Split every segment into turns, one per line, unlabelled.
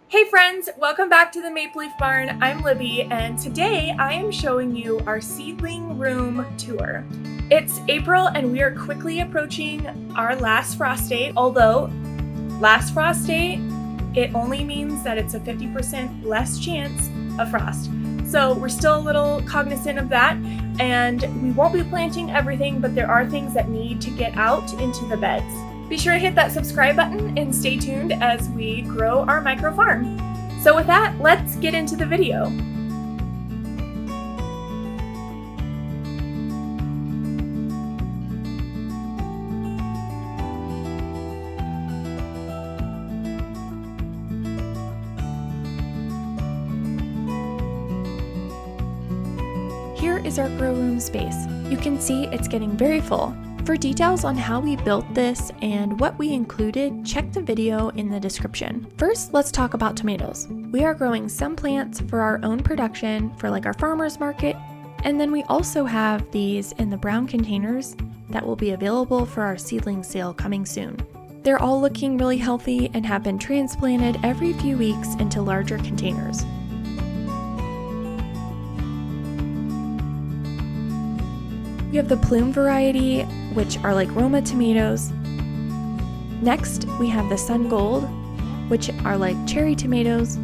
Hey friends, welcome back to the Maple Leaf Barn. I'm Libby, and today I am showing you our seedling room tour. It's April and we are quickly approaching our last frost date, although last frost date, it only means that it's a 50% less chance of frost. So we're still a little cognizant of that, and we won't be planting everything, but there are things that need to get out into the beds. Be sure to hit that subscribe button and stay tuned as we grow our micro farm. So with that, let's get into the video. Here is our grow room space. You can see it's getting very full. For details on how we built this and what we included, check the video in the description. First, let's talk about tomatoes. We are growing some plants for our own production for like our farmer's market, and then we also have these in the brown containers that will be available for our seedling sale coming soon. They're all looking really healthy and have been transplanted every few weeks into larger containers. We have the plume variety, which are like Roma tomatoes. Next, we have the sun gold, which are like cherry tomatoes.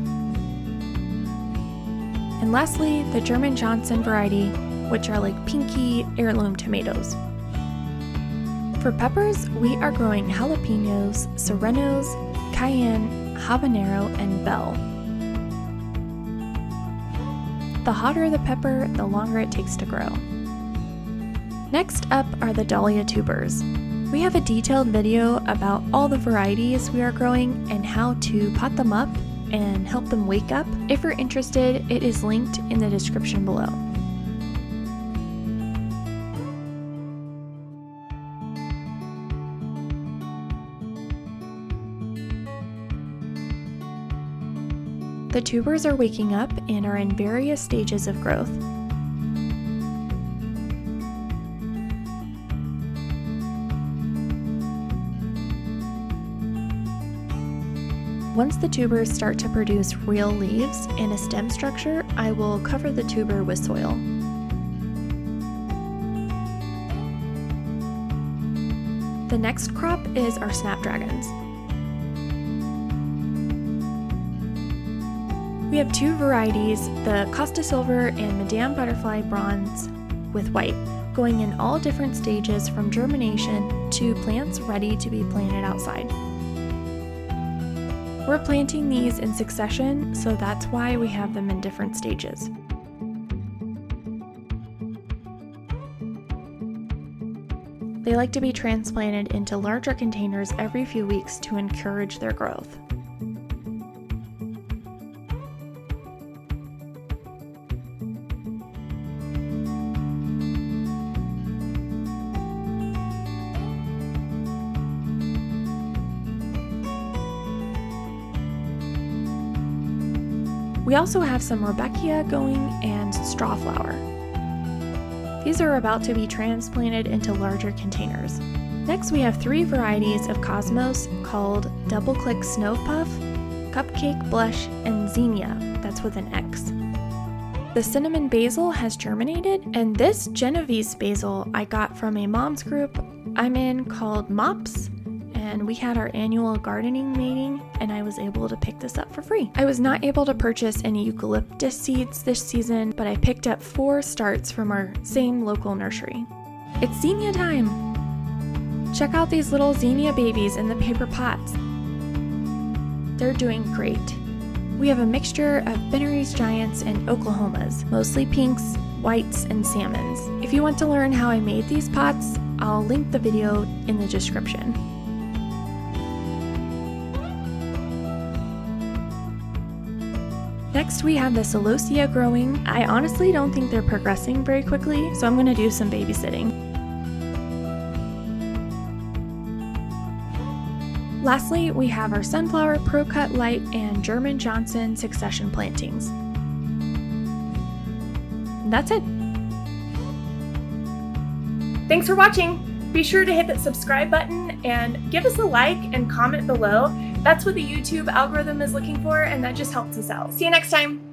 And lastly, the German Johnson variety, which are like pinky heirloom tomatoes. For peppers, we are growing jalapenos, serranos, cayenne, habanero, and bell. The hotter the pepper, the longer it takes to grow. Next up are the Dahlia tubers. We have a detailed video about all the varieties we are growing and how to pot them up and help them wake up. If you're interested, it is linked in the description below. The tubers are waking up and are in various stages of growth. Once the tubers start to produce real leaves and a stem structure, I will cover the tuber with soil. The next crop is our Snapdragons. We have two varieties, the Costa Silver and Madame Butterfly Bronze with white, going in all different stages from germination to plants ready to be planted outside. We're planting these in succession, so that's why we have them in different stages. They like to be transplanted into larger containers every few weeks to encourage their growth. We also have some Rudbeckia going and strawflower. These are about to be transplanted into larger containers. Next, we have three varieties of cosmos called Double Click Snow Puff, Cupcake Blush, and Zinnia, that's with an X. The cinnamon basil has germinated, and this Genovese basil I got from a mom's group I'm in called Mops, and we had our annual gardening meeting and I was able to pick this up for free. I was not able to purchase any eucalyptus seeds this season, but I picked up 4 starts from our same local nursery. It's Zinnia time! Check out these little Zinnia babies in the paper pots. They're doing great. We have a mixture of Bennery's Giants and Oklahomas, mostly pinks, whites, and salmons. If you want to learn how I made these pots, I'll link the video in the description. Next, we have the Celocia growing. I honestly don't think they're progressing very quickly, so I'm going to do some babysitting. Lastly, we have our Sunflower Pro Cut Light and German Johnson succession plantings. And that's it. Thanks for watching. Be sure to hit that subscribe button and give us a like and comment below. That's what the YouTube algorithm is looking for, and that just helps us out. See you next time.